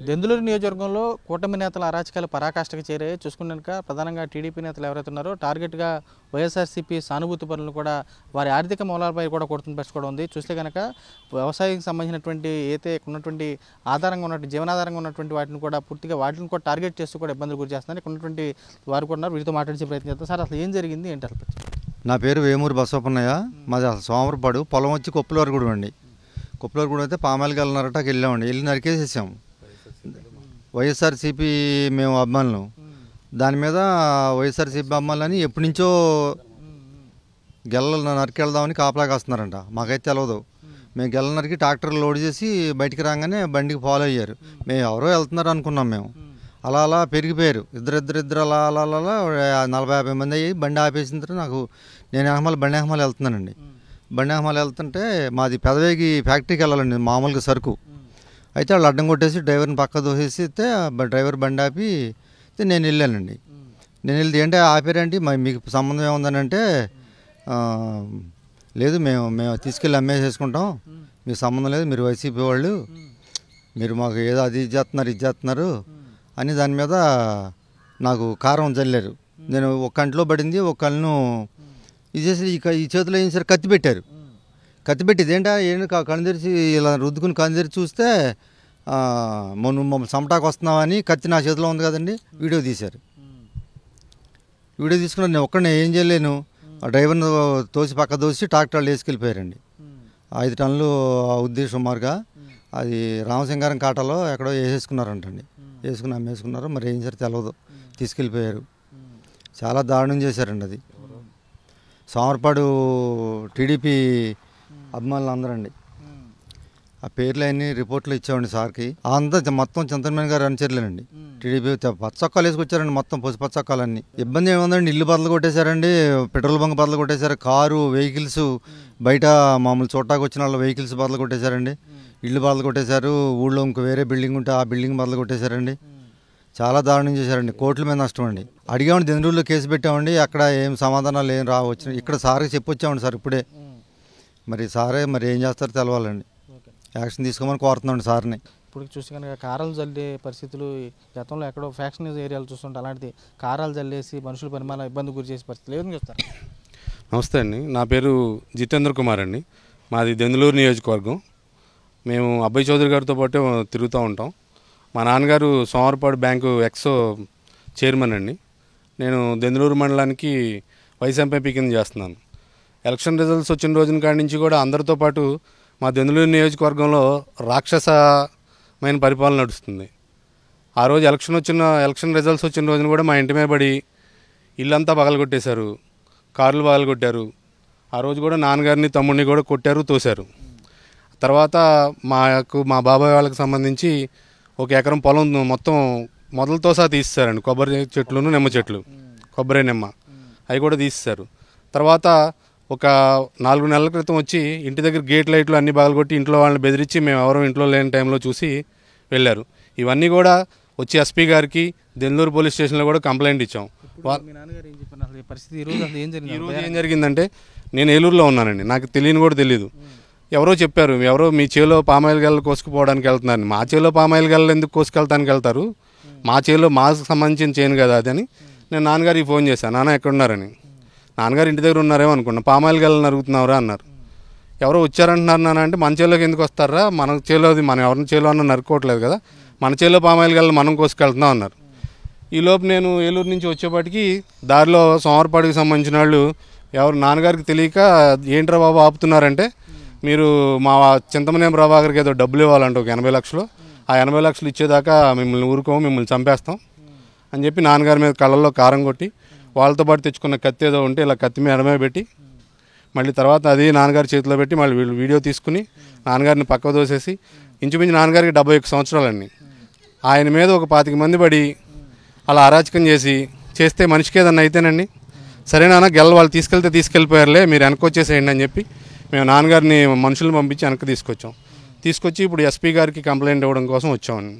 దెందులూరు నియోజకవర్గంలో కూటమి నేతల అరాచకాలు పరాకాష్ఠకు చేరాయి. చూసుకున్నాక ప్రధానంగా టీడీపీ నేతలు ఎవరైతే ఉన్నారో టార్గెట్గా వైఎస్ఆర్సీపీ సానుభూతి పనులు కూడా వారి ఆర్థిక మూలాలపై కూడా కొడుతున్న పరిస్థితి కూడా ఉంది. చూస్తే కనుక వ్యవసాయానికి సంబంధించినటువంటి అయితే ఉన్నటువంటి ఆధారంగా ఉన్నటువంటి జీవనాధారంగా ఉన్నటువంటి వాటిని కూడా పూర్తిగా వాటిని కూడా టార్గెట్ చేస్తూ కూడా ఇబ్బందులు గురి చేస్తున్నారు. ఇక్కడ ఉన్నటువంటి వారు కూడా ఉన్నారు. వీటితో మాట్లాడే ప్రయత్నం చేస్తాం. సార్, అసలు ఏం జరిగింది ఏంటి? అసలు నా పేరు వేమూరి బసవపన్నయ్య. మాది అసలు సోమరపాడు. పొలం వచ్చి కొప్పులవరగూడెం అండి. కొప్పులవరగూడెం అయితే పామాయిల్కి వెళ్ళినారట. వెళ్ళామండి. వెళ్ళి నరికేసేసాము. వైఎస్ఆర్సీపీ మేము అభిమానులు. దాని మీద వైఎస్ఆర్సీపీ అభిమానులని ఎప్పటి నుంచో గెల్ల నరికెళ్దామని కాపలాగా వస్తున్నారంట. మాకైతే తెలవదు. మేము గెల్ల నరికి ట్రాక్టర్ లోడ్ చేసి బయటికి రాగానే బండికి ఫాలో అయ్యారు. మేము ఎవరో వెళ్తున్నారు అనుకున్నాం. మేము అలా అలా పెరిగిపోయారు. ఇద్దరు అలా అలా అలా 40-50 మంది అయ్యి బండి ఆపేసిన తర్వాత నేను బండి అహమాలు వెళ్తున్నానండి. బండి అహమాలు వెళ్తుంటే మాది పెదవేగి ఫ్యాక్టరీకి వెళ్ళాలండి, మామూలుగా సరుకు. అయితే వాళ్ళు అడ్డం కొట్టేసి డ్రైవర్ని పక్క దోసేసి డ్రైవర్ బండి ఆపి నేను వెళ్ళానండి. నేను వెళ్తే ఏంటి ఆపారండి, మీకు సంబంధం ఏముందని అంటే, లేదు మేము తీసుకెళ్ళి అమ్మేసేసుకుంటాం, మీకు సంబంధం లేదు, మీరు వైసీపీ వాళ్ళు, మీరు మాకు ఏదో అది ఇది చేస్తున్నారు అని దాని మీద నాకు కారం జల్లారు. నేను ఒక కంట్లో పడింది, ఒక కళ్ళను ఇదేసి ఈ చేతిలో ఏం సరే కత్తి పెట్టారు. కత్తి పెట్టి ఇదేంటా ఏంటి కళ్ళు తెరిచి ఇలా రుద్దుకుని కళ్ళు తెరిచి చూస్తే మమ్మల్ని సమటాకు వస్తున్నామని కత్తి నా చేతిలో ఉంది కదండి. వీడియో తీశారు. వీడియో తీసుకున్న నేను ఒక్కడిని ఏం చేయలేను. ఆ డ్రైవర్ని తోసి పక్క దోసి ట్రాక్టర్లు వేసుకెళ్ళిపోయారండి. 5 టన్నులు ఉద్దేశం సుమారుగా. అది రామసింగారం కాటలో ఎక్కడో వేసేసుకున్నారంటండి. వేసుకుని అమ్మేసుకున్నారు. మరి ఏం సరే తెలవదు. తీసుకెళ్ళిపోయారు. చాలా దారుణం చేశారండి. అది సోమరపాడు టీడీపీ అభిమానులు అందరండి. ఆ పేర్లు అన్నీ రిపోర్ట్లు ఇచ్చామండి సార్కి. అంతా మొత్తం చింతమనేని గారు అనుచరులేనండి. టీడీపీ పచ్చొక్కాలు వేసుకొచ్చారండి. మొత్తం పచ్చొక్కాలన్నీ. ఇబ్బంది ఏముందండి, ఇల్లు బదులు కొట్టేశారండి, పెట్రోల్ బంక్ బదులు కొట్టేశారు, కారు వెహికల్స్ బయట మామూలు చూడటానికి వచ్చిన వాళ్ళ వెహికల్స్ బదులు కొట్టేశారండి, ఇల్లు బదులు కొట్టేశారు. ఊళ్ళో ఇంకో వేరే బిల్డింగ్ ఉంటే ఆ బిల్డింగ్ బదులు కొట్టేశారండి. చాలా దారుణం చేశారండి. కోట్ల మీద నష్టం అండి. అడిగామండి, దెందులూరులో కేసు పెట్టామండి. అక్కడ ఏం సమాధానాలు ఏం వచ్చినాయి. ఇక్కడ సార్కి చెప్పొచ్చామండి సార్ ఇప్పుడే. మరి సారే మరి ఏం చేస్తారో తెలవాలండి. యాక్షన్ తీసుకోమని కోరుతున్నాండి సార్ని. ఇప్పుడు చూస్తే కనుక కారాలు జల్లే పరిస్థితులు గతంలో ఎక్కడో ఫ్యాక్షన్ ఏరియాలు చూస్తుంటే అలాంటిది కారాలు జల్లేసి మనుషుల పరిమాణం ఇబ్బంది గురి చేసే పరిస్థితులు ఏం చూస్తారు? నమస్తే అండి, నా పేరు జితేంద్ర కుమార్ అండి. మాది దెందులూరు నియోజకవర్గం. మేము అబ్బాయి చౌదరి గారితో పాటు తిరుగుతూ ఉంటాం. మా నాన్నగారు సోమరపాడు బ్యాంకు ఎక్సో చైర్మన్ అండి. నేను దెందులూరు మండలానికి వైస్ ఎంపీ కింద చేస్తున్నాను. ఎలక్షన్ రిజల్ట్స్ వచ్చిన రోజున కాడి నుంచి కూడా అందరితో పాటు మా దెందులూరు నియోజకవర్గంలో రాక్షసమైన పరిపాలన నడుస్తుంది. ఆ రోజు ఎలక్షన్ రిజల్ట్స్ వచ్చిన రోజున కూడా మా ఇంటి మీద పడి ఇల్లంతా పగలగొట్టేశారు, కార్లు పగలగొట్టారు. ఆ రోజు కూడా నాన్నగారిని తమ్ముడిని కూడా కొట్టారు, తోశారు. తర్వాత మా బాబాయ్ వాళ్ళకి సంబంధించి 1 ఎకరం పొలం మొత్తం మొదలతో సహా తీసేశారండి. కొబ్బరి చెట్లును నిమ్మ చెట్లు, కొబ్బరి నిమ్మ అవి కూడా తీసేశారు. తర్వాత ఒక 4 నెలల క్రితం వచ్చి ఇంటి దగ్గర గేట్ లైట్లు అన్నీ పగలగొట్టి ఇంట్లో వాళ్ళని బెదిరించి మేము ఎవరో ఇంట్లో లేని టైంలో చూసి వెళ్ళారు. ఇవన్నీ కూడా వచ్చి ఎస్పీ గారికి దెందులూరు పోలీస్ స్టేషన్లో కూడా కంప్లైంట్ ఇచ్చాం. ఈరోజు ఏం జరిగిందంటే, నేను ఏలూరులో ఉన్నానండి. నాకు తెలియని కూడా తెలియదు. ఎవరో చెప్పారు, ఎవరో మీ చేలో పామాయిల్ గెల్ల కోసుకుపోవడానికి వెళ్తున్నారని. మా చేలో పామాయిల్ గెల్ల ఎందుకు కోసుకెళ్తానికి వెళ్తారు? మా చేలో మాకు సంబంధించిన చేయను కదా అది అని నేను నాన్నగారికి ఫోన్ చేశాను. నాన్న ఎక్కడున్నారని. నాన్నగారు ఇంటి దగ్గర ఉన్నారేమో అనుకున్నా. పామాయిల్ గెల్ల నరుగుతున్నారా అన్నారు. ఎవరో వచ్చారంటున్నారు నాన్న అంటే, మన చేలోకి ఎందుకు వస్తారా, మన చేలోది మనం ఎవరిని చేలో అన్నా నరుకోవట్లేదు కదా, మన చేలో పామాయిల్ గెల్ల మనం కోసుకెళ్తున్నాం అన్నారు. ఈలోపు నేను ఏలూరు నుంచి వచ్చేపాటికి దారిలో సోమరపాడుకి సంబంధించిన వాళ్ళు ఎవరు నాన్నగారికి తెలియక, ఏంట్రా బాబు ఆపుతున్నారంటే, మీరు మా చింతమనేని ప్రభాకర్కి ఏదో డబ్బులు ఇవ్వాలంటే ఒక 80 లక్షలు, ఆ 80 లక్షలు ఇచ్చేదాకా మిమ్మల్ని ఊరుకోము, మిమ్మల్ని చంపేస్తాం అని చెప్పి నాన్నగారి మీద కళ్ళల్లో కారం కొట్టి, వాళ్ళతో పాటు తెచ్చుకున్న కత్తి ఏదో ఉంటే ఇలా కత్తి మీద ఎడమే పెట్టి, మళ్ళీ తర్వాత అది నాన్నగారి చేతిలో పెట్టి మళ్ళీ వీళ్ళు వీడియో తీసుకుని నాన్నగారిని పక్క దోసేసి, ఇంచుమించు నాన్నగారికి 71 సంవత్సరాలండి. ఆయన మీద ఒక 25 మంది పడి అలా అరాచకం చేస్తే మనిషికి ఏదన్నా అయితేనండి, సరే నాన్న వాళ్ళు తీసుకెళ్ళిపోయారులే, మీరు వెనక్కి వచ్చేసేయండి అని చెప్పి మేము నాన్నగారిని మనుషులను పంపించి వెనక్కి తీసుకొచ్చి ఇప్పుడు ఎస్పీ గారికి కంప్లైంట్ ఇవ్వడం కోసం వచ్చామండి.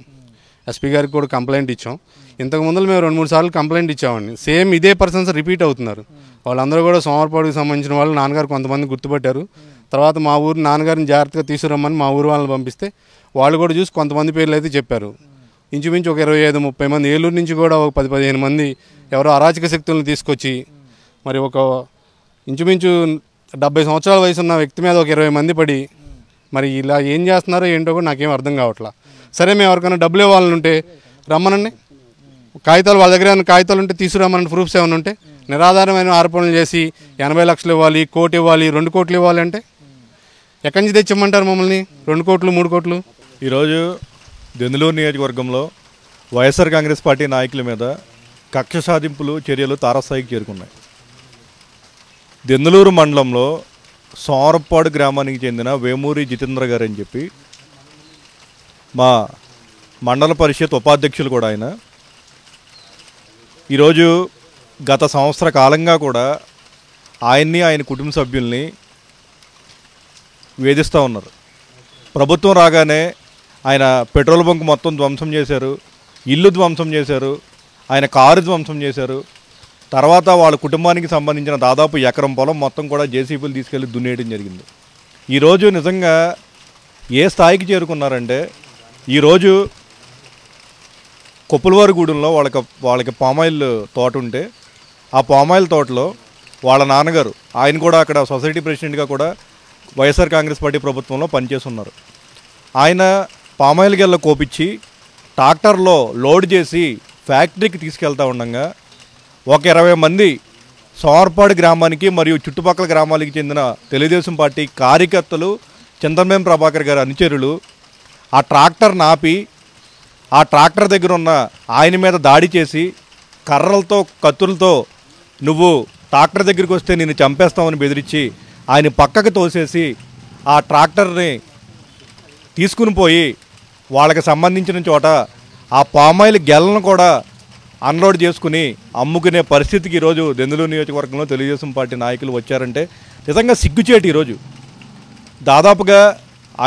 ఎస్పీ గారికి కూడా కంప్లైంట్ ఇచ్చాం. ఇంతకు ముందు మేము 2-3 సార్లు కంప్లైంట్ ఇచ్చామండి. సేమ్ ఇదే పర్సన్స్ రిపీట్ అవుతున్నారు. వాళ్ళందరూ కూడా సోమరపాడుకి సంబంధించిన వాళ్ళు నాన్నగారు కొంతమంది గుర్తుపట్టారు. తర్వాత మా ఊరు నాన్నగారిని జాగ్రత్తగా తీసుకురమ్మని మా ఊరు వాళ్ళని పంపిస్తే వాళ్ళు కూడా చూసి కొంతమంది పేర్లు అయితే చెప్పారు. ఇంచుమించు ఒక 25-30 మంది, ఏలూరు నుంచి కూడా ఒక 10-15 మంది ఎవరో అరాచక శక్తులను తీసుకొచ్చి మరి ఒక ఇంచుమించు 70 సంవత్సరాల వయసు ఉన్న వ్యక్తి మీద ఒక 20 మంది పడి మరి ఇలా ఏం చేస్తున్నారో ఏంటో కూడా నాకేం అర్థం కావట్లా. సరే, మేము ఎవరికైనా డబ్బులు ఇవ్వాలని ఉంటే రమ్మనండి, కాగితాలు వాళ్ళ దగ్గర ఏమైనా కాగితాలు ఉంటే తీసుకురామని, ప్రూఫ్స్ ఏమైనా ఉంటే. నిరాధారమైన ఆరోపణలు చేసి 80 లక్షలు ఇవ్వాలి, 1 కోటి ఇవ్వాలి, 2 కోట్లు ఇవ్వాలి అంటే ఎక్కడి నుంచి తెచ్చిమ్మంటారు మమ్మల్ని? 2 కోట్లు 3 కోట్లు. ఈరోజు దెందులూరు నియోజకవర్గంలో వైఎస్ఆర్ కాంగ్రెస్ పార్టీ నాయకుల మీద కక్ష సాధింపులు చర్యలు తారస్థాయికి చేరుకున్నాయి. దెందులూరు మండలంలో సోరపాడు గ్రామానికి చెందిన వేమూరి జితేంద్ర గారు అని చెప్పి మా మండల పరిషత్ ఉపాధ్యక్షులు కూడా ఆయన ఈరోజు గత సంవత్సర కాలంగా కూడా ఆయన్ని, ఆయన కుటుంబ సభ్యుల్ని వేధిస్తూ ఉన్నారు. ప్రభుత్వం రాగానే ఆయన పెట్రోల్ బంక్ మొత్తం ధ్వంసం చేశారు, ఇల్లు ధ్వంసం చేశారు, ఆయన కారు ధ్వంసం చేశారు. తర్వాత వాళ్ళ కుటుంబానికి సంబంధించిన దాదాపు ఎకరం పొలం మొత్తం కూడా జేసీబీలు తీసుకెళ్ళి దున్నేయడం జరిగింది. ఈరోజు నిజంగా ఏ స్థాయికి చేరుకున్నారంటే, ఈరోజు కొప్పులవారిగూడెంలో వాళ్ళకి పామాయిల్ తోట ఉంటే ఆ పామాయిల్ తోటలో వాళ్ళ నాన్నగారు, ఆయన కూడా అక్కడ సొసైటీ ప్రెసిడెంట్గా కూడా వైఎస్ఆర్ కాంగ్రెస్ పార్టీ ప్రభుత్వంలో పనిచేస్తున్నారు. ఆయన పామాయిల్ గెల్ల కోపించి ట్రాక్టర్లో లోడ్ చేసి ఫ్యాక్టరీకి తీసుకెళ్తా ఉండగా ఒక 20 మంది సోర్పాడు గ్రామానికి మరియు చుట్టుపక్కల గ్రామాలకు చెందిన తెలుగుదేశం పార్టీ కార్యకర్తలు, చంద్రమేం ప్రభాకర్ గారి అనుచరులు ఆ ట్రాక్టర్ నాపి ఆ ట్రాక్టర్ దగ్గర ఉన్న ఆయన మీద దాడి చేసి కర్రలతో, కత్తులతో నువ్వు ట్రాక్టర్ దగ్గరికి వస్తే నేను చంపేస్తామని బెదిరించి ఆయన పక్కకు తోసేసి ఆ ట్రాక్టర్ని తీసుకుని పోయి వాళ్ళకి సంబంధించిన చోట ఆ పామాయిల్ గెలను కూడా అన్లోడ్ చేసుకుని అమ్ముకునే పరిస్థితికి ఈరోజు దెందులూరు నియోజకవర్గంలో తెలుగుదేశం పార్టీ నాయకులు వచ్చారంటే నిజంగా సిగ్గుచేటు. ఈరోజు దాదాపుగా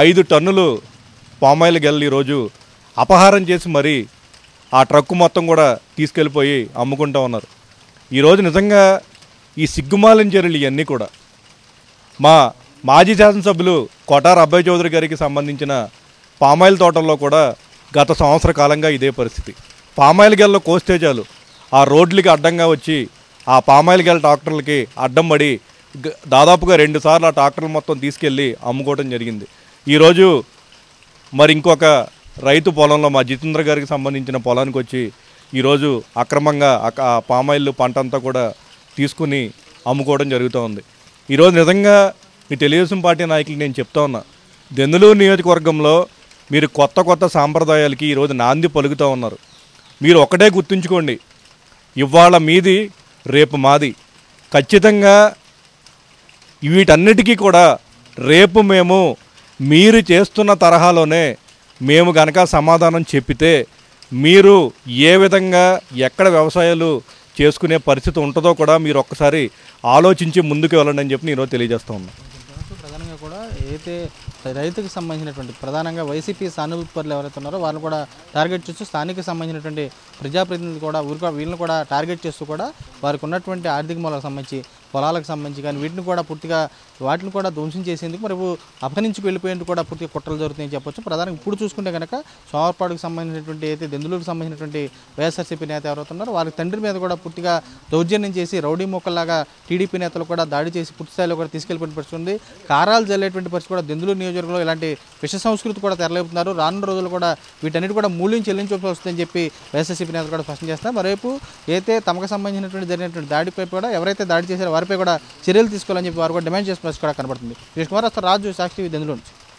5 టన్నులు పామాయిల్ గెలను ఈరోజు అపహారం చేసి మరీ ఆ ట్రక్కు మొత్తం కూడా తీసుకెళ్ళిపోయి అమ్ముకుంటూ ఉన్నారు. ఈరోజు నిజంగా ఈ సిగ్గుమాలిన చర్యలు ఇవన్నీ కూడా మా మాజీ శాసనసభ్యులు కొటార అబ్బాయి చౌదరి గారికి సంబంధించిన పామాయిల్ తోటల్లో కూడా గత సంవత్సర కాలంగా ఇదే పరిస్థితి. పామాయిల్ గెల్లో కోస్తే చాలు ఆ రోడ్లకి అడ్డంగా వచ్చి ఆ పామాయిల్ గెల ట్రాక్టర్లకి అడ్డం పడి దాదాపుగా 2 సార్లు ఆ ట్రాక్టర్లు మొత్తం తీసుకెళ్ళి అమ్ముకోవడం జరిగింది. ఈరోజు మరి ఇంకొక రైతు పొలంలో మా జితేంద్ర గారికి సంబంధించిన పొలానికి వచ్చి ఈరోజు అక్రమంగా ఆ పామాయిల్ పంట అంతా కూడా తీసుకుని అమ్ముకోవడం జరుగుతూ ఉంది. ఈరోజు నిజంగా ఈ తెలుగుదేశం పార్టీ నాయకులు నేను చెప్తా ఉన్నా, దెందులూరు నియోజకవర్గంలో మీరు కొత్త సాంప్రదాయాలకి ఈరోజు నాంది పలుకుతూ ఉన్నారు. మీరు ఒకటే గుర్తుంచుకోండి, ఇవాళ మీది రేపు మాది. ఖచ్చితంగా వీటన్నిటికీ కూడా రేపు మేము మీరు చేస్తున్న తరహాలోనే మేము గనక సమాధానం చెప్పితే మీరు ఏ విధంగా ఎక్కడ వ్యవసాయాలు చేసుకునే పరిస్థితి ఉంటుందో కూడా మీరు ఒక్కసారి ఆలోచించి ముందుకు వెళ్ళండి అని చెప్పి నేను తెలియజేస్తూ ఉన్నాను. ప్రధానంగా కూడా అయితే రైతుకు సంబంధించినటువంటి ప్రధానంగా వైసీపీ సానుభూతి పరులు ఎవరైతే ఉన్నారో వాళ్ళని కూడా టార్గెట్ చేస్తూ స్థానిక సంబంధించినటువంటి ప్రజాప్రతినిధులు కూడా వీళ్ళని కూడా టార్గెట్ చేస్తూ కూడా వారికి ఉన్నటువంటి ఆర్థిక మూలాలకు సంబంధించి, పొలాలకు సంబంధించి కానీ వాటిని కూడా ధ్వంసం చేసేందుకు మరి అపహరించుకు వెళ్ళిపోయేందుకు కూడా పూర్తిగా కుట్రలు జరుగుతాయని చెప్పొచ్చు. ప్రధానంగా ఇప్పుడు చూసుకుంటే కనుక సోమవారపాడుకు సంబంధించినటువంటి అయితే దెందులూరుకు సంబంధించినటువంటి వైఎస్ఆర్సీపీ నేత ఎవరైతే ఉన్నారో వారి తండ్రి మీద కూడా పూర్తిగా దౌర్జన్యం చేసి రౌడీ మొక్కల్లాగా టీడీపీ నేతలు కూడా దాడి చేసి పూర్తి స్థాయిలో కూడా తీసుకెళ్ళిపోయిన పరిస్థితి ఉంది. కారాలు జల్లేటువంటి పరిస్థితి కూడా దెందులూరు నియోజకవర్గంలో ఇలాంటి విష సంస్కృతి కూడా తెరలేపుతున్నారు. రానున్న రోజులు కూడా వీటన్నిటి కూడా మూల్యం చెల్లించాల్సి వస్తుందని చెప్పి వైఎస్ఆర్సీపీ నేతలు కూడా స్పష్టం చేస్తున్నారు. మరోవైపు అయితే తమకు సంబంధించినటువంటి జరిగినటువంటి దాడిపై కూడా ఎవరైతే దాడి చేశారో వారిపై కూడా చర్యలు తీసుకోవాలని చెప్పి వారు కూడా డిమాండ్ చేసిన పరిస్థితి కూడా కనబడుతుంది. రాజు, సాక్షి, దెందులూరు.